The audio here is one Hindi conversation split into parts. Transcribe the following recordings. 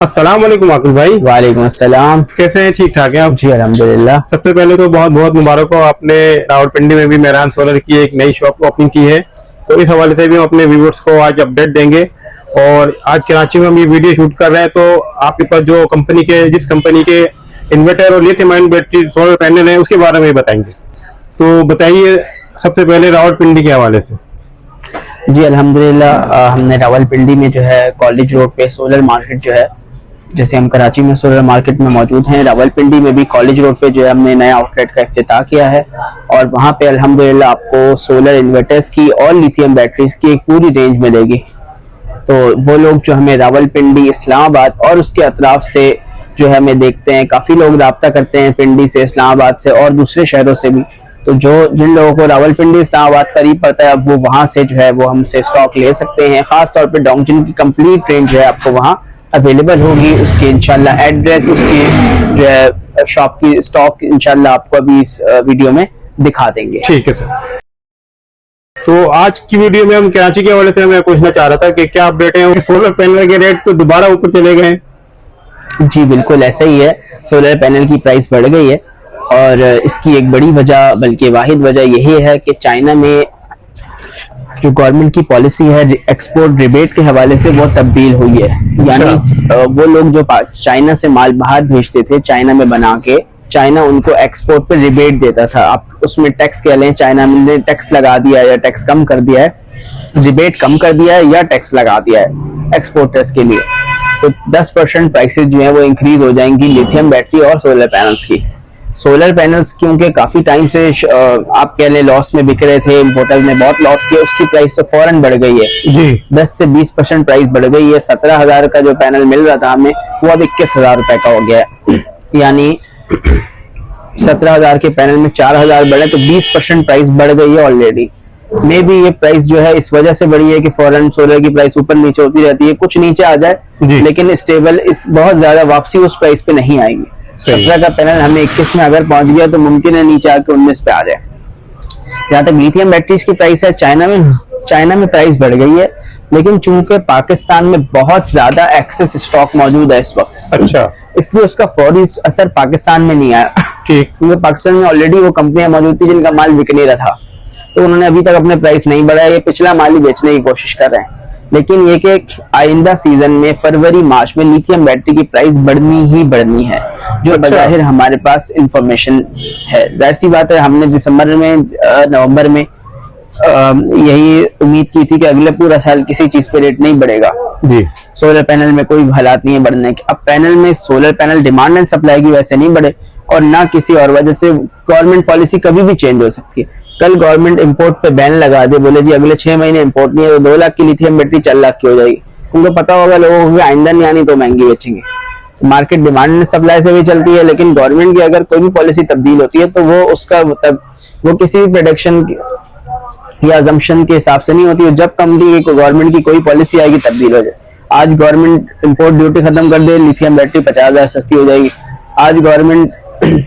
अस्सलाम वालेकुम आकिब भाई। वालेकुम अस्सलाम। कैसे हैं? ठीक ठाक हैं आप? जी अल्हम्दुलिल्लाह। सबसे पहले तो बहुत बहुत मुबारक हो, आपने रावलपिंडी में भी मेहरान सोलर की एक नई शॉप ओपनिंग की है। तो इस हवाले से भी हम अपने व्यूअर्स को आज अपडेट देंगे। और आज कराची में हम ये वीडियो शूट कर रहे हैं, तो आपके पास जो जिस कंपनी के इन्वर्टर और lithium ion battery solar panel है उसके बारे में बताएंगे। तो बताइए सबसे पहले रावलपिंडी के हवाले से। जी अल्हम्दुलिल्लाह, हमने रावलपिंडी में जो है कॉलेज रोड पे सोलर मार्केट जो है, जैसे हम कराची में सोलर मार्केट में मौजूद हैं, रावलपिंडी में भी कॉलेज रोड पे जो है हमने नया आउटलेट का इफ्तिताह किया है। और वहाँ पे अल्हम्दुलिल्लाह आपको सोलर इन्वर्टर्स की और लिथियम बैटरीज की एक पूरी रेंज मिलेगी। तो वो लोग जो हमें रावलपिंडी, इस्लामाबाद और उसके अतराफ से जो है हमें देखते हैं, काफी लोग राब्ता करते हैं पिंडी से, इस्लामाबाद से और दूसरे शहरों से भी। तो जिन लोगों को रावलपिंडी इस्लामाबाद करीब पड़ता है, अब वो वहाँ से जो है वो हमसे स्टॉक ले सकते हैं। खास तौर पे डोंगजिन की कंप्लीट रेंज जो है आपको वहाँ अवेलेबल होगी। उसकी इंशाल्लाह एड्रेस, उसकी जो है शॉप की स्टॉक इंशाल्लाह आपको अभी इस वीडियो में दिखा देंगे। ठीक है सर। तो आज की वीडियो में हम कराची के हवाले से मैं पूछना चाह रहा था कि क्या अपडेट है, सोलर पैनल के रेट तो दोबारा ऊपर चले गए हैं? जी बिल्कुल ऐसा ही है, सोलर पैनल की प्राइस बढ़ गई है और इसकी एक बड़ी वजह, बल्कि वाहिद वजह यही है कि चाइना में जो गवर्नमेंट की पॉलिसी है एक्सपोर्ट रिबेट के हवाले से वो तब्दील हुई है। यानी वो लोग जो चाइना से माल बाहर भेजते थे, चाइना में बना के, चाइना उनको एक्सपोर्ट पे रिबेट देता था। आप उसमें टैक्स कह लें, चाइना ने टैक्स लगा दिया या टैक्स कम कर दिया है, रिबेट कम कर दिया है या टैक्स लगा दिया है एक्सपोर्टर्स के लिए। तो 10% प्राइसेस जो है वो इंक्रीज हो जाएंगी लिथियम बैटरी और सोलर पैनल्स की। सोलर पैनल्स क्योंकि काफी टाइम से आप कह लें लॉस में बिक रहे थे, इम्पोर्टर्स ने बहुत लॉस किया, उसकी प्राइस तो फौरन बढ़ गई है जी। 10 से 20% प्राइस बढ़ गई है। 17,000 का जो पैनल मिल रहा था हमें, वो अब 21,000 रुपए का हो गया है। यानी 17,000 के पैनल में 4,000 बढ़े, तो 20% प्राइस बढ़ गई है ऑलरेडी। मे भी ये प्राइस जो है इस वजह से बढ़ी है कि फौरन सोलर की प्राइस ऊपर नीचे होती रहती है, कुछ नीचे आ जाए लेकिन स्टेबल, इस बहुत ज्यादा वापसी उस प्राइस पे नहीं आएगी। 17 का पैनल हमें 21 में अगर पहुंच गया तो मुमकिन है नीचे आके 19 पे आ जाए। जहाँ तक लिथियम बैटरीज की प्राइस है, चाइना में प्राइस बढ़ गई है, लेकिन चूंकि पाकिस्तान में बहुत ज्यादा एक्सेस स्टॉक मौजूद है इस वक्त, अच्छा, इसलिए उसका फौरी असर पाकिस्तान में नहीं आया। ठीक, क्योंकि पाकिस्तान में ऑलरेडी वो कंपनियां मौजूद थी जिनका माल बिक नहीं रहा था, तो उन्होंने अभी तक अपने प्राइस नहीं बढ़ाया, ये पिछला माल ही बेचने की कोशिश कर रहे हैं। लेकिन ये कि आइंदा सीजन में फरवरी मार्च में लिथियम बैटरी की प्राइस बढ़नी ही बढ़नी है, जो बज़ाहिर हमारे पास इंफॉर्मेशन है। जाहिर सी बात है, हमने दिसंबर में, नवंबर में यही उम्मीद की थी कि अगले पूरा साल किसी चीज पे रेट नहीं बढ़ेगा जी। सोलर पैनल में कोई हालात नहीं है बढ़ने के। अब पैनल में solar panel demand and supply की वजह से नहीं बढ़े, और ना किसी और वजह से। गवर्नमेंट पॉलिसी कभी भी चेंज हो सकती है। कल गवर्नमेंट इंपोर्ट पे बैन लगा दे, बोले जी अगले 6 महीने इंपोर्ट नहीं है, तो 2 लाख की लिथियम बैटरी 4 लाख की हो जाएगी। उनको पता होगा लोगों को आइंदा नहीं आनी तो महंगी बेचेंगे। मार्केट डिमांड एंड सप्लाई से भी चलती है, लेकिन गवर्नमेंट की अगर कोई भी पॉलिसी तब्दील होती है तो वो उसका मतलब वो किसी भी प्रेडिक्शन या अजम्पशन के हिसाब से नहीं होती है। जब कंपनी की गवर्नमेंट की कोई पॉलिसी आएगी तब्दील हो जाए। आज गवर्नमेंट इंपोर्ट ड्यूटी खत्म कर दे, लिथियम बैटरी 50,000 सस्ती हो जाएगी। आज गवर्नमेंट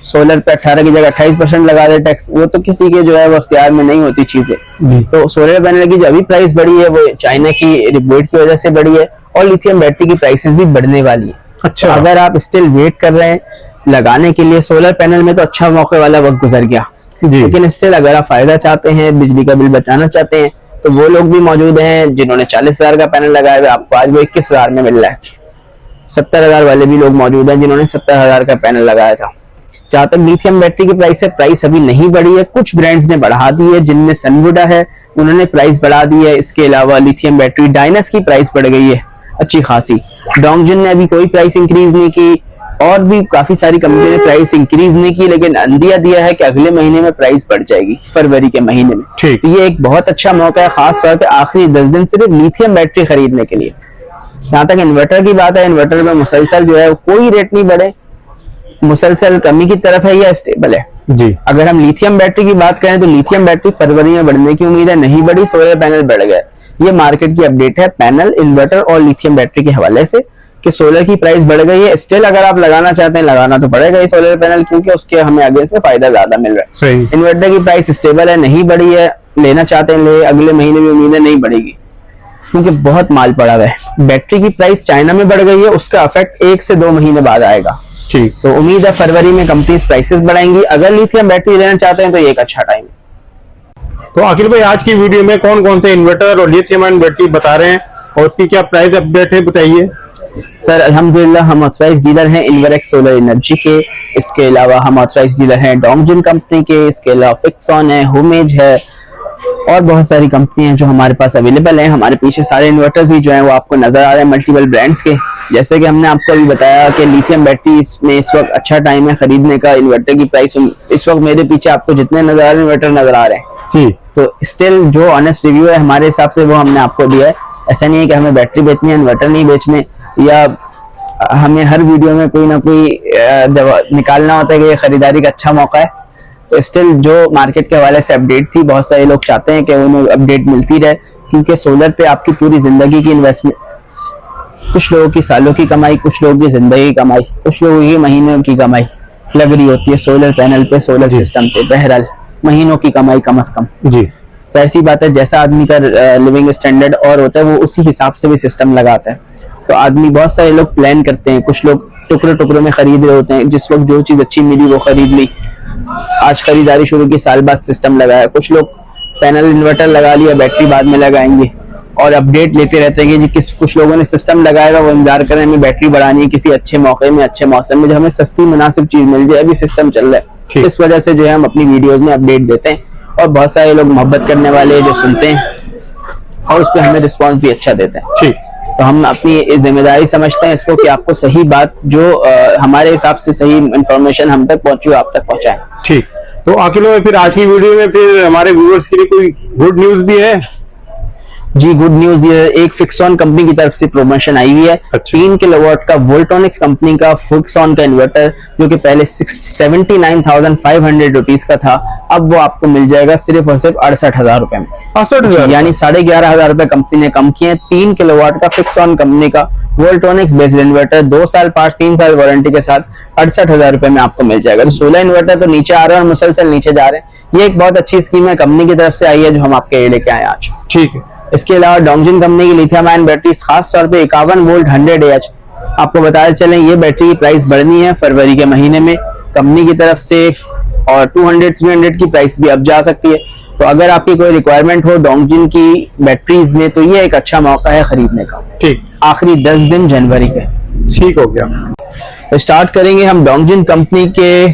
सोलर पे 18 की जगह 28% लगा दे टैक्स, वो तो किसी के जो है वो अख्तियार में नहीं होती चीजें। तो सोलर पैनल की जो अभी प्राइस बढ़ी है वो चाइना की रिबेट की वजह से बढ़ी है, और लिथियम बैटरी की प्राइसेस भी बढ़ने वाली है। अच्छा, तो अगर आप स्टिल वेट कर रहे हैं लगाने के लिए सोलर पैनल में, तो अच्छा मौके वाला वक्त गुजर गया। लेकिन स्टिल अगर आप फायदा चाहते हैं, बिजली का बिल बचाना चाहते हैं, तो वो लोग भी मौजूद हैं जिन्होंने 40,000 का पैनल लगाया हुआ, आपको आज वो 21,000 में मिल रहा है। 70,000 वाले भी लोग मौजूद हैं जिन्होंने 70,000 का पैनल लगाया था। जहाँ तक लिथियम बैटरी की प्राइस है, प्राइस अभी नहीं बढ़ी है, कुछ ब्रांड्स ने बढ़ा दी है, जिनमें सनवुडा है उन्होंने प्राइस बढ़ा दी है। इसके अलावा लिथियम बैटरी डायनस की प्राइस बढ़ गई है अच्छी खासी। डोंगजिन ने अभी कोई प्राइस इंक्रीज नहीं की, और भी काफी सारी कंपनी ने प्राइस इंक्रीज नहीं की, लेकिन अंदिया दिया है कि अगले महीने में प्राइस बढ़ जाएगी, फरवरी के महीने में। ठीक, ये एक बहुत अच्छा मौका है, खास तौर पे आखिरी 10 दिन सिर्फ लिथियम बैटरी खरीदने के लिए। जहाँ तक इन्वर्टर की बात है, इन्वर्टर में मुसलसल जो है कोई रेट नहीं बढ़े, मुसलसल कमी की तरफ है या स्टेबल है जी। अगर हम लिथियम बैटरी की बात करें तो लिथियम बैटरी फरवरी में बढ़ने की उम्मीद है, नहीं बढ़ी, सोलर पैनल बढ़ गए। ये मार्केट की अपडेट है पैनल, इन्वर्टर और लिथियम बैटरी के हवाले से कि सोलर की प्राइस बढ़ गई है। स्टिल अगर आप लगाना चाहते हैं, लगाना तो पड़ेगा ही सोलर पैनल, क्योंकि उसके हमें आगे इसमें फायदा ज्यादा मिल रहा है। इन्वर्टर की प्राइस स्टेबल है, नहीं बढ़ी है, लेना चाहते हैं ले, अगले महीने में उम्मीद है नहीं बढ़ेगी। क्योंकि बहुत माल पड़ा हुआ है। बैटरी की प्राइस चाइना में बढ़ गई है, उसका इफेक्ट 1 से 2 महीने बाद आएगा। ठीक, तो उम्मीद है फरवरी में कंपनीज प्राइसेस बढ़ाएंगी। अगर लिथियम बैटरी लेना चाहते हैं तो ये एक अच्छा टाइम है। तो आखिर भाई आज की वीडियो में कौन कौन से इन्वर्टर और लिथियम आयन बैटरी बता रहे हैं और उसकी क्या प्राइस अपडेट है, बताइए। सर अल्हम्दुलिल्लाह हम ऑथराइज डीलर हैं इन्वरेक्स सोलर एनर्जी के। इसके अलावा हम ऑथराइज डीलर हैं डोंगजिन कंपनी के। इसके अलावा फिक्सॉन है, होमेज है और बहुत सारी कंपनी हैं जो हमारे पास अवेलेबल हैं। हमारे पीछे सारे इन्वर्टर्स ही जो हैं वो आपको नजर आ रहे हैं मल्टीपल ब्रांड्स के। जैसे कि हमने आपको अभी बताया कि लिथियम बैटरी में इस वक्त अच्छा टाइम है खरीदने का। इन्वर्टर की प्राइस इस वक्त मेरे पीछे आपको जितने नजर आ रहे हैं इन्वर्टर नजर आ रहे हैं जी। तो स्टिल जो ऑनेस्ट रिव्यू है हमारे हिसाब से वो हमने आपको दिया है। ऐसा नहीं है कि हमें बैटरी बेचनी है इन्वर्टर नहीं बेचने, या हमें हर वीडियो में कोई ना कोई निकालना होता है कि ये खरीदारी का अच्छा मौका है। तो स्टिल जो मार्केट के हवाले से अपडेट थी, बहुत सारे लोग चाहते हैं कि उन्हें अपडेट मिलती रहे, क्योंकि सोलर पे आपकी पूरी जिंदगी की इन्वेस्टमेंट, कुछ लोगों की सालों की कमाई, कुछ लोगों की जिंदगी की कमाई, कुछ लोगों की महीनों की कमाई लग रही होती है सोलर पैनल पे, सोलर सिस्टम पे। बहरहाल महीनों की कमाई कम से कम जी। तो ऐसी बात है, जैसा आदमी का लिविंग स्टैंडर्ड और होता है वो उसी हिसाब से भी सिस्टम लगाता है। तो आदमी, बहुत सारे लोग प्लान करते हैं, कुछ लोग टुकड़े टुकड़ों में खरीद रहे होते हैं। जिस वक्त जो चीज अच्छी मिली वो खरीद ली, आज खरीदारी शुरू की, साल बाद सिस्टम लगाया। कुछ लोग पैनल इन्वर्टर लगा लिया, बैटरी बाद में लगाएंगे और अपडेट लेते रहते हैं कि जी कुछ लोगों ने सिस्टम लगाएगा, वो इंतजार करें हमें बैटरी बढ़ानी है किसी अच्छे मौके में, अच्छे मौसम में, जो हमें सस्ती मुनासिब चीज मिल जाए। अभी सिस्टम चल रहा है, इस वजह से जो है हम अपनी वीडियोस में अपडेट देते हैं और बहुत सारे लोग मोहब्बत करने वाले जो सुनते हैं और उस पर हमें रिस्पॉन्स भी अच्छा देते हैं। ठीक, तो हम अपनी जिम्मेदारी समझते हैं इसको कि आपको सही बात जो हमारे हिसाब से सही इंफॉर्मेशन हम तक पहुंची आप तक पहुंचाएं। ठीक। तो आखिर में फिर आज की वीडियो में फिर हमारे व्यूअर्स के लिए कोई गुड न्यूज भी है? जी गुड न्यूज, ये एक फिक्सॉन कंपनी की तरफ से प्रमोशन आई हुई है। अच्छा। 3 किलोवाट का वोल्टोनिक्स कंपनी का फिक्सॉन का इन्वर्टर, जो कि पहले 79,500 रुपीज का था, अब वो आपको मिल जाएगा सिर्फ और सिर्फ 68,000 रुपए में। 68,000 यानी 11,500 रुपए कंपनी ने कम किए। 3 किलोवाट का फिक्सॉन कंपनी का वोल्टोनिक्स बेस्ड इन्वर्टर 2 साल पास 3 साल वारंटी के साथ 68,000 रुपए में आपको मिल जाएगा। तो 16 इन्वर्टर तो नीचे आ रहे हैं और मुसलसल नीचे जा रहे हैं। ये एक बहुत अच्छी स्कीम है, कंपनी की तरफ से आई है, जो हम आपके लिए लेके आए आज। ठीक है। इसके अलावा डोंगजिन कंपनी की लिथियम आयन बैटरीज, खास तौर पे 51 वोल्ट 100 AH, आपको बताते चलें ये बैटरी की प्राइस बढ़नी है फरवरी के महीने में कंपनी की तरफ से, और 200-300 की प्राइस भी अब जा सकती है। तो अगर आपकी कोई रिक्वायरमेंट हो डोंगजिन की बैटरीज में तो ये एक अच्छा मौका है खरीदने का। ठीक, आखिरी 10 दिन जनवरी के। ठीक हो गया। तो स्टार्ट करेंगे हम डोंगजिन कंपनी के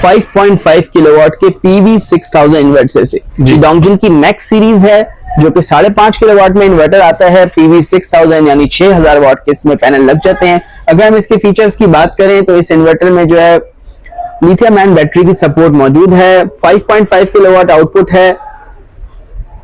5.5 किलोवाट के PV 6000 इन्वर्टर से। जी। डोंगजिन की मैक्स सीरीज है जो कि 5.5 किलोवाट में इन्वर्टर आता है। PV 6000 यानी 6000 वाट के इसमें पैनल लग जाते हैं। अगर हम इसके फीचर्स की बात करें तो इस इन्वर्टर में जो है लिथियम आयन बैटरी की सपोर्ट मौजूद है। 5.5 किलोवाट आउटपुट है,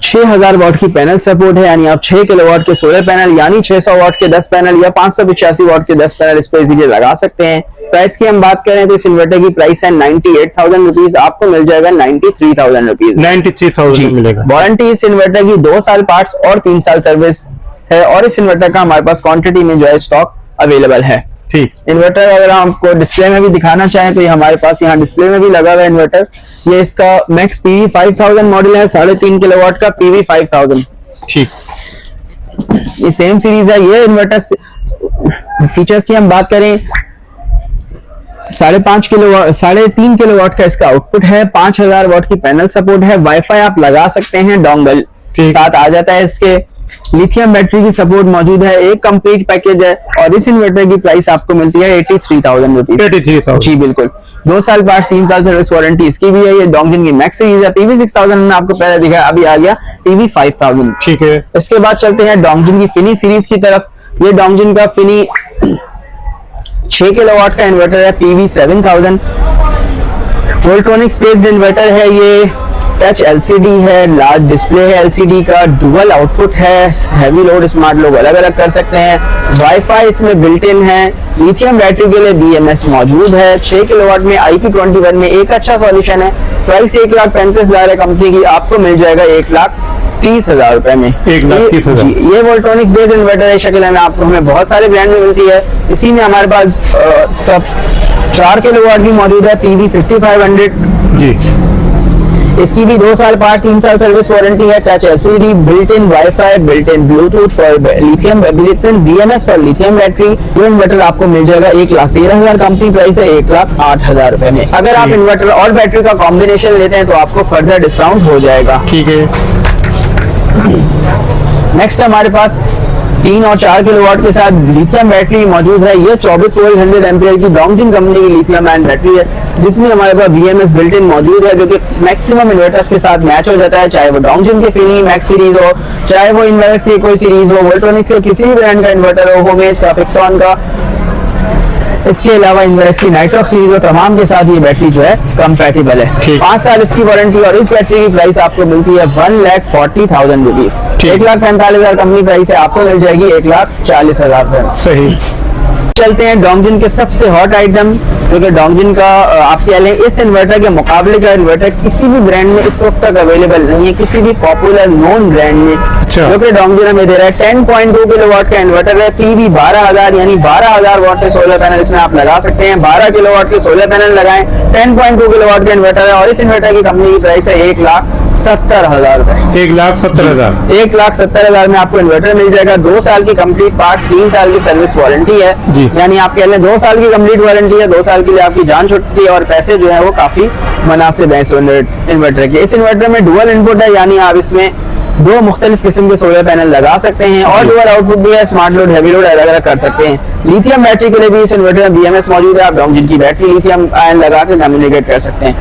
6000 वाट की पैनल सपोर्ट है, यानी आप 6 किलोवाट के सोलर पैनल यानी 600 वाट के 10 पैनल या 585 वाट के 10 पैनल इस पर इजीली लगा सकते हैं। प्राइस की हम बात करें तो इस इन्वर्टर की प्राइस है 98,000 रुपीज, आपको मिल जाएगा 93,000 रुपीज। 93,000 मिलेगा। वारंटी इस इन्वर्टर की 2 साल पार्ट्स और 3 साल सर्विस है, और इस इन्वर्टर का हमारे पास क्वांटिटी में जो है स्टॉक अवेलेबल है। ठीक। इन्वर्टर अगर आपको डिस्प्ले में भी दिखाना चाहें तो ये हमारे पास यहाँ डिस्प्ले में भी लगा हुआ है इन्वर्टर। ये इसका मैक्स PV 5000 मॉडल है, 3.5 किलोवाट का PV 5000। ठीक, ये सेम सीरीज है। ये इन्वर्टर फीचर्स की हम बात करें, 3.5 किलोवाट का इसका आउटपुट है, 5000 वाट की पैनल सपोर्ट है, वाईफाई आप लगा सकते हैं, डोंगल साथ आ जाता है इसके, लिथियम बैटरी की सपोर्ट मौजूद है, एक कंप्लीट पैकेज है, और इस इन्वर्टर की प्राइस आपको मिलती है 83,000 रुपीज। 83,000 जी बिल्कुल। 2 साल पास 3 साल सर्विस वारंटी इसकी भी है। ये डोंगजिन की मैक्स सीरीज है। PV 6000 में आपको पहले दिखा, अभी आ गया PV 5000। ठीक है। इसके बाद चलते हैं डोंगजिन की फिनी सीरीज की तरफ। ये डोंगजिन का फिनी 6 किलोवाट का इन्वर्टर है, PV 7000, वोल्टोनिक्स बेस्ड इन्वर्टर है। ये टच LCD है, लार्ज डिस्प्ले है LCD का, डुअल आउटपुट है, हैवी लोड स्मार्ट लोग अलग अलग कर सकते हैं, वाईफाई इसमें बिल्ट इन है, लिथियम बैटरी के लिए BMS मौजूद है। 6 किलोवाट में IP21 में एक अच्छा सॉल्यूशन है। प्राइस 1,35,000 है कंपनी की, आपको मिल जाएगा 1,30,000 रुपए में। 1,30,000। जी, ये वोल्टोनिक्स बेस्ड इन्वर्टर है शक्ल में आपको हमें बहुत सारे ब्रांड में मिलती है। इसी में हमारे पास 4 किलोवाट भी मौजूद है, PV 5500। जी। इसकी भी 2 साल पार्ट 3 साल सर्विस वारंटी है। Touch LCD, built in wifi, built in Bluetooth for lithium, built in BMS for lithium battery. ये इन्वर्टर आपको मिल जाएगा 1,13,000 कंपनी प्राइस है, 1,08,000 रुपए में। अगर आप इन्वर्टर और बैटरी का कॉम्बिनेशन लेते हैं तो आपको फर्दर डिस्काउंट हो जाएगा। ठीक है। नेक्स्ट हमारे पास 3 और 4 किलोवाट के साथ लिथियम बैटरी मौजूद है। ये 24 वोल्ट 100 एम्पियर की डोंगजिन कंपनी की लिथियम आयन बैटरी है, जिसमें हमारे पास बीएमएस बिल्ट इन मौजूद है, जो कि मैक्सिमम इन्वर्टर्स के साथ मैच हो जाता है, चाहे वो डोंगजिन के फीनी मैक्स सीरीज हो, चाहे वो इन्वर्टर्स की कोई सीरीज हो, वोल्ट्रॉनिक्स के किसी भी ब्रांड का इन्वर्टर हो, होमेज का, फिक्सॉन का, इसके अलावा इन्वर्स की नाइट्रॉक्स सीरीज और तमाम के साथ ये बैटरी जो है कंपैटिबल है। 5 साल इसकी वारंटी और इस बैटरी की प्राइस आपको मिलती है 1,40,000 रुपीज। 1,45,000 कंपनी प्राइस है, आपको मिल जाएगी 1,40,000 रुपए। सही। चलते हैं डोंगजिन के सबसे हॉट आइटम, जो कि डोंगजिन का आप कह लें इस इन्वर्टर के मुकाबले का इन्वर्टर किसी भी ब्रांड में इस वक्त तक अवेलेबल नहीं है, किसी भी पॉपुलर नोन ब्रांड में, जो कि डोंगजिन हमें दे रहा है। 10.2 किलोवाट का इन्वर्टर है, पीवी 12,000 यानी 12,000 वाट के सोलर पैनल इसमें आप लगा सकते हैं। 12 किलोवाट के सोलर पैनल लगाएं, 10.2 किलोवाट का इन्वर्टर है और इस इन्वर्टर की कंपनी की प्राइस है 1,70,000 रुपए। 1,70,000। 1,70,000 में आपको इन्वर्टर मिल जाएगा। 2 साल की कंप्लीट पार्ट्स, 3 साल की सर्विस वारंटी है, यानी आप कह लें 2 साल की कंप्लीट वारंटी है, 2 साल के लिए आपकी जान छुटती है और पैसे जो है वो काफी मुनासिब है इस इन्वर्टर के। इस इन्वर्टर में डुअल इनपुट है, यानी आप इसमें 2 मुख्तलिफ किस्म के सोलर पैनल लगा सकते हैं और डुअल आउटपुट भी है, स्मार्ट लोड, हैवी लोड अलग अलग कर सकते हैं। लिथियम बैटरी के लिए भी इस इन्वर्टर में बीएमएस मौजूद है, आप डोंगजिन की बैटरी लिथियम आयन लगा के कम्युनिकेट कर सकते हैं।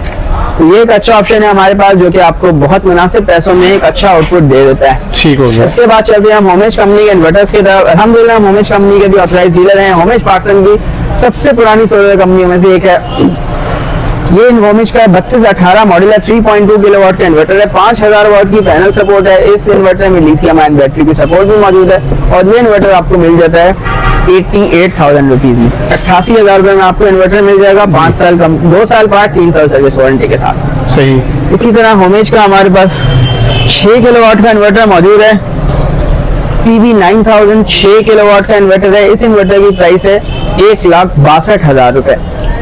तो ये एक अच्छा ऑप्शन है हमारे पास, जो कि आपको बहुत मुनासिब पैसों में एक अच्छा आउटपुट दे देता है। ठीक हो गया। इसके बाद चलते हैं हम होमेज कंपनी के इन्वर्टर्स की तरफ। अल्हम्दुलिल्लाह हम होमेज कंपनी के भी ऑथराइज्ड डीलर हैं। होमेज पाकिस्तान की सबसे पुरानी सोलर कंपनियों में से एक है। ये होमेज का 3218 मॉडल है, 3.2 किलोवाट का इन्वर्टर है, 5,000 वाट की पैनल सपोर्ट है। इस इन्वर्टर में लिथियम आयन बैटरी की सपोर्ट भी मौजूद है और ये इन्वर्टर आपको मिल जाता है 88,000 रुपीज में। 88,000 रुपए में आपको इन्वर्टर मिल जाएगा। 5 साल कम, 2 साल पार्ट, 3 साल सर्विस वारंटी के साथ। सही। इसी तरह होमेज का हमारे पास 6 किलोवाट का इन्वर्टर मौजूद है, पीवी 9000 6 किलोवाट का इन्वर्टर है। इस इन्वर्टर की प्राइस है 1,62,000 रुपए।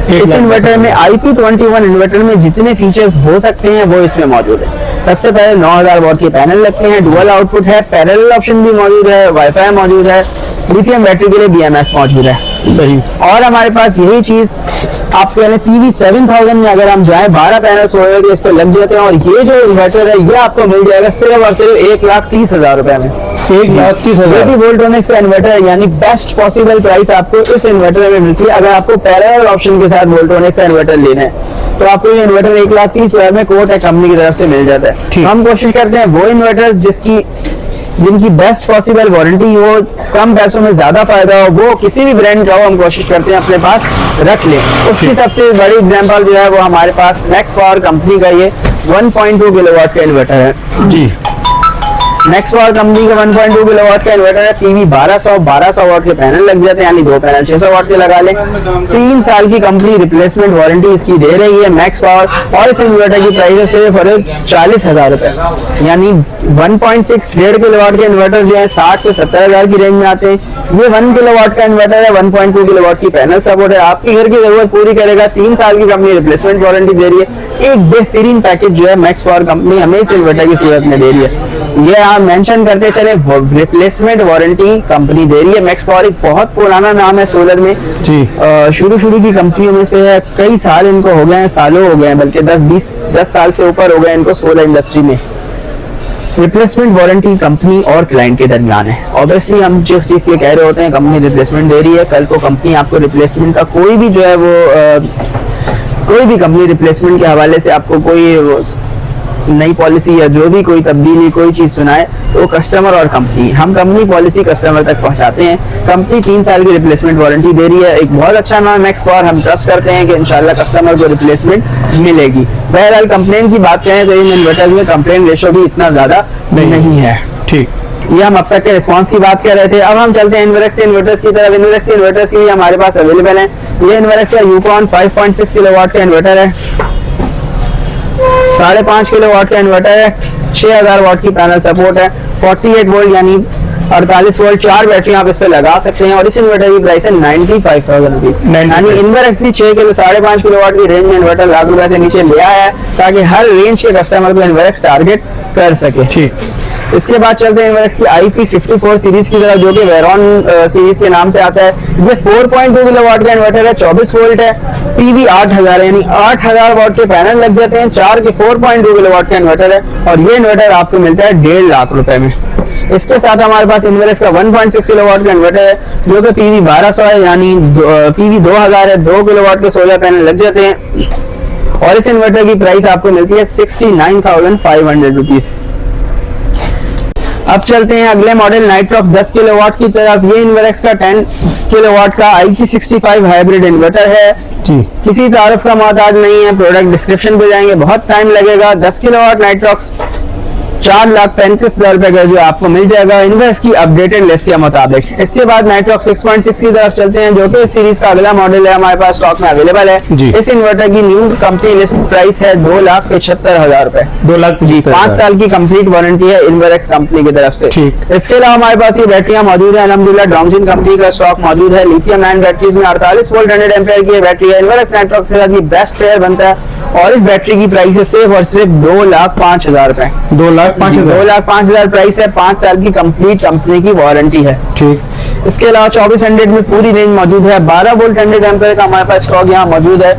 इस इन्वर्टर में IP21 इन्वर्टर में जितने फीचर्स हो सकते हैं वो इसमें मौजूद है। सबसे पहले 9,000 वाट के पैनल लगते हैं, डुअल आउटपुट है, पैरेलल ऑप्शन भी मौजूद है, वाईफाई मौजूद है, लिथियम बैटरी के लिए बीएमएस मौजूद है। सही। और हमारे पास यही चीज आपको PV 7000 में अगर हम जाएं, 12 पैनल सोलर के इस पे लग जाते हैं और ये जो इन्वर्टर है ये आपको मिल जाएगा सिर्फ और सिर्फ 1,30,000 रुपए में। 1,30,000 वोल्ट्रॉनिक्स का इन्वर्टर है, यानी बेस्ट पॉसिबल प्राइस आपको इस इन्वर्टर में मिलती है। अगर आपको पैरेलल ऑप्शन के साथ वोल्ट्रॉनिक्स का इन्वर्टर लेना है तो आपको ये इन्वर्टर 1,30,000 में कोट है कंपनी की तरफ से मिल जाता है। हम कोशिश करते हैं वो इन्वर्टर जिनकी बेस्ट पॉसिबल वारंटी हो, कम पैसों में ज्यादा फायदा हो, वो किसी भी ब्रांड का हो, हम कोशिश करते हैं अपने पास रख लें। उसकी सबसे बड़ी एग्जांपल जो है वो हमारे पास मैक्स पावर कंपनी का ये 1.2 किलोवाट का इन्वर्टर है जी। मैक्स पावर कंपनी का 1.2 किलोवाट का इन्वर्टर है, पीवी 1200 वाट के पैनल लग जाते हैं, यानी 2 पैनल 600 वाट के लगा लें। 3 साल की कंपनी रिप्लेसमेंट वारंटी इसकी दे रही है मैक्स पावर, और इस इन्वर्टर की प्राइस है सिर्फ और 40,000 रुपए, यानी 1.6 किलोवाट के इन्वर्टर जो है 60 से 70,000 की रेंज में आते हैं। ये 1 किलोवाट का इन्वर्टर है, 1.2 किलोवाट की पैनल सपोर्ट है, आपकी घर की जरूरत पूरी करेगा। 3 साल की कंपनी रिप्लेसमेंट वारंटी दे रही है। एक बेहतरीन पैकेज जो है मैक्स पावर कंपनी हमें इस इन्वर्टर की सूरत में दे रही है। ये आप मेंशन करते चले, रिप्लेसमेंट वारंटी कंपनी दे रही है। मैक्स पावर एक बहुत पुराना नाम है सोलर में जी, शुरू की कंपनियों में से है। कई साल इनको हो गए हैं, सालों हो गए हैं, बल्कि 10 साल से ऊपर हो गए इनको सोलर इंडस्ट्री में। रिप्लेसमेंट वारंटी कंपनी और क्लाइंट के दरमियान है। ऑब्वियसली हम जिस चीज के कह रहे होते हैं कंपनी रिप्लेसमेंट दे रही है, कल को कंपनी आपको रिप्लेसमेंट का कोई भी जो है वो कोई भी कंपनी रिप्लेसमेंट के हवाले से आपको कोई नई पॉलिसी या जो भी कोई तब्दीली कोई चीज सुनाए तो कस्टमर और कंपनी, हम कंपनी पॉलिसी कस्टमर तक पहुंचाते हैं। कंपनी 3 साल की रिप्लेसमेंट वारंटी दे रही है। एक बहुत अच्छा नाम मैक्स पावर, हम ट्रस्ट करते हैं कि इंशाल्लाह कस्टमर को रिप्लेसमेंट मिलेगी। बहरहाल कंप्लेन की बात करें तो इन इन्वर्टर्स में कंप्लेन रेशो भी इतना ज्यादा नहीं है। ठीक, ये हम अब तक के रिस्पांस की बात कर रहे थे। अब हम चलते हैं इन्वर्क्स के इन्वर्टर्स की तरफ। इन्वर्क्स के इन्वर्टर्स के लिए हमारे पास अवेलेबल है। ये इन्वर्क्स का यूकॉन 5.6 किलोवाट का इन्वर्टर है, 5.5 किलोवाट का इन्वर्टर है, 6,000 वाट की पैनल सपोर्ट है, 48 वोल्ट यानी 48 वोल्ट 4 बैटरी आप इस पे लगा सकते हैं और इस इन्वर्टर की प्राइस है 95,000 रुपीज। यानी इन्वर्क्स भी 6 किलो 5.5 किलोवाट की रेंज में इन्वर्टर लाख रुपए से नीचे ले आया है ताकि हर रेंज के कस्टमर को इन्वर्क्स टारगेट कर सके। ठीक, इसके बाद चलते हैं इन्वर्क्स की IP54 सीरीज की तरफ, जो कि वेरॉन सीरीज के नाम से आता है। ये 4.2 किलोवाट का इन्वर्टर है, 24 वोल्ट है, PV 8000 यानी 8000 वाट के पैनल लग जाते हैं, 4 के 4.2 किलोवाट का इन्वर्टर है और ये इन्वर्टर आपको मिलता है 1.5 लाख रुपए में। इसके साथ हमारे पास इन्वर्क्स का 1.6 किलोवाट का इन्वर्टर है, जो कि PV 1200 है यानी PV 2000 है, 2 किलोवाट के सोलर पैनल लग जाते हैं और इस इन्वर्टर की प्राइस आपको मिलती है 69,500 रुपीज। अब चलते हैं अगले मॉडल नाइट्रॉक्स 10 किलोवाट की तरफ। ये इन्वर्क्स का 10 किलोवाट का IP65 हाइब्रिड इन्वर्टर है जी। किसी तारीफ का मोहताज नहीं है, प्रोडक्ट डिस्क्रिप्शन पे जाएंगे, बहुत टाइम लगेगा। 10 किलोवाट नाइट्रॉक्स 4,35,000 रुपए का जो आपको मिल जाएगा इन्वर्क्स की अपडेटेड लिस्ट के मुताबिक। इसके बाद नाइट्रॉक्स 6.6 की तरफ चलते हैं, जो कि इस सीरीज का अगला मॉडल है, हमारे पास स्टॉक में अवेलेबल है जी। इस इन्वर्टर की न्यू कंपनी लिस्ट प्राइस है 2,75,000 रुपए। 2,75,000 5 साल की कंप्लीट वारंटी है इन्वर्क्स कंपनी की तरफ से। ठीक। इसके अलावा हमारे पास ये बैटरियां मौजूद है अल्हम्दुलिल्लाह, डोंगजिन कंपनी का स्टॉक मौजूद है। लिथियम आयन बैटरीज में 48 वोल्ट 100 एम्पीयर की बैटरी है। इन्वर्क्स नाइट्रॉक्स के साथ ये बेस्ट पेयर बनता है और इस बैटरी की प्राइस है सिर्फ और सिर्फ 2,05,000 रुपए। 2,05,000 प्राइस है, 5 साल की कंप्लीट कंपनी की वारंटी है। ठीक। इसके अलावा 2400 में पूरी रेंज मौजूद है। 12 वोल्ट 100 एम्पीयर का हमारे पास स्टॉक यहाँ मौजूद है।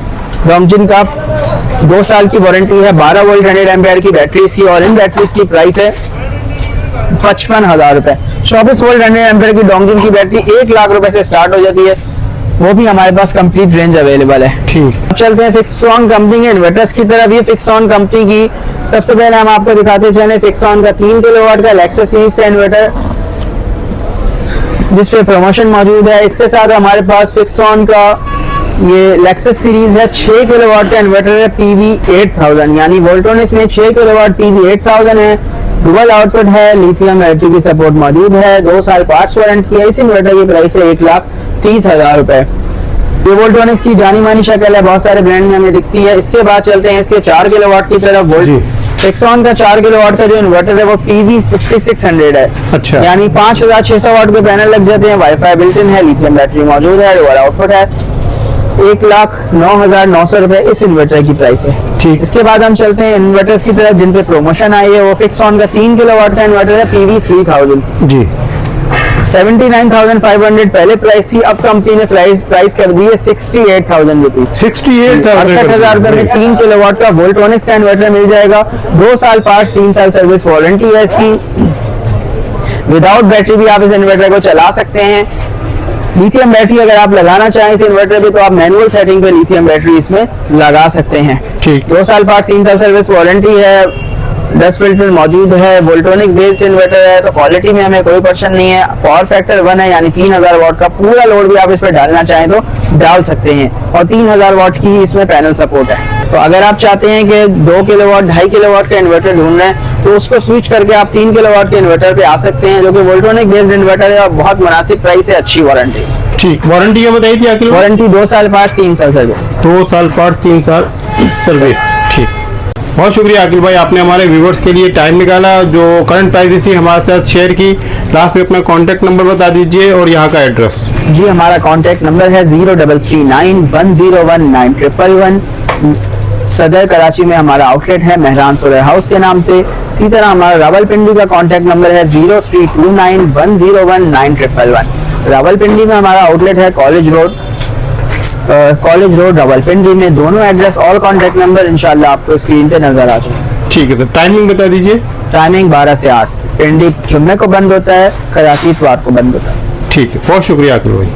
डोंगजिन का 2 साल की वारंटी है, 12 वोल्ट 100 एम्पीयर की बैटरीज की और इन बैटरीज की प्राइस है 55,000 रुपए। 24 वोल्ट 100 एम्पीयर की डोंगजिन की बैटरी 1 लाख रुपए से स्टार्ट हो जाती है, वो भी हमारे पास कंप्लीट रेंज अवेलेबल है। ठीक। अब चलते हैं फिक्सॉन कंपनी के इन्वर्टर्स की तरफ। ये फिक्सॉन कंपनी की सबसे पहले हम आपको दिखाते चले फिक्सॉन का 3 किलोवाट का लेक्सस सीरीज का इन्वर्टर, जिसपे प्रमोशन मौजूद है। इसके साथ हमारे पास फिक्सॉन का ये लेक्सस सीरीज है, 6 किलोवाट का इन्वर्टर है, PV 8000 यानी वोल्टोनिक्स में 6 किलोवाट PV 8000 है। डुअल आउटपुट है, लिथियम बैटरी की सपोर्ट मौजूद है, 2 साल पार्ट्स वारंटी है। इस इन्वर्टर की प्राइस है 1,30,000 रुपए। ये वोल्टोनिक्स की जानी मानी शक्ल है, बहुत सारे ब्रांड में हमें दिखती है। इसके बाद चलते हैं इसके 4 किलोवाट की तरफ। फिक्सॉन का 4 किलोवाट का जो इन्वर्टर है वो PV 5600 है। अच्छा। यानी 5,600 वाट के पैनल लग जाते हैं, वाईफाई बिल्ट इन है, लिथियम बैटरी मौजूद है, डुअल आउटपुट है। 1,09,900 रुपए इस इन्वर्टर की प्राइस है। ठीक। इसके बाद हम चलते हैं इन्वर्टर्स की तरफ जिन पे प्रमोशन आई है। वो फिक्सॉन का 3 किलोवाट का इन्वर्टर है, PV 3000 जी। 79,500 पहले प्राइस थी, अब कंपनी ने प्राइस कर दी है 68,000 रुपीज। 68,000 रुपए में 3 किलोवाट का वोल्टोनिक्स का इन्वर्टर मिल जाएगा। 2 साल पार्ट्स, 3 साल सर्विस वारंटी है इसकी। विदाउट बैटरी भी आप इस इन्वर्टर को चला सकते हैं। लिथियम बैटरी अगर आप लगाना चाहें इस इन्वर्टर पे तो आप मैनुअल सेटिंग पे लिथियम बैटरी इसमें लगा सकते हैं। ठीक। 2 साल पार्ट, 3 साल सर्विस वारंटी है, 10 फिल्टर मौजूद है, वोल्टोनिक बेस्ड इन्वर्टर है, तो क्वालिटी में हमें कोई परेशानी नहीं है। पावर फैक्टर 1 है यानी 3000 वाट का पूरा लोड भी आप इस पे डालना चाहें तो डाल सकते हैं और 3000 वाट की इसमें पैनल सपोर्ट है। तो अगर आप चाहते हैं कि 2 किलोवाट 2.5 किलोवाट का इन्वर्टर ढूंढ रहे हैं तो उसको स्विच करके आप 3 किलोवाट के इन्वर्टर पे आ सकते हैं, जो कि वोल्टोनिक बेस्ड इन्वर्टर है और बहुत मुनासिब प्राइस है, अच्छी वारंटी। ठीक। वारंटी क्या बताई थी आखिर? वारंटी 2 साल पार्ट्स, 3 साल सर्विस। 2 साल पार्ट्स, 3 साल सर्विस। ठीक। बहुत शुक्रिया आकिल भाई, आपने हमारे व्यूवर्स के लिए टाइम निकाला, जो करंट प्राइस थी हमारे साथ शेयर की। लास्ट में अपना कॉन्टैक्ट नंबर बता दीजिए और यहाँ का एड्रेस। जी, हमारा कॉन्टैक्ट नंबर है 0339101911। सदर कराची में हमारा आउटलेट है मेहरान सोलर हाउस के नाम से। इसी तरह हमारा रावलपिंडी का कॉन्टैक्ट नंबर है 0329101911। रावलपिंडी में हमारा आउटलेट है कॉलेज रोड रावलपिंडी में। दोनों एड्रेस और कॉन्टैक्ट नंबर इंशाल्लाह आपको स्क्रीन पे नजर आ जाए। ठीक है सर, टाइमिंग बता दीजिए। टाइमिंग 12 से 8। पिंडी जुम्मे को बंद होता है, कराची इतवार को बंद होता है। ठीक है, बहुत शुक्रिया आकिल भाई।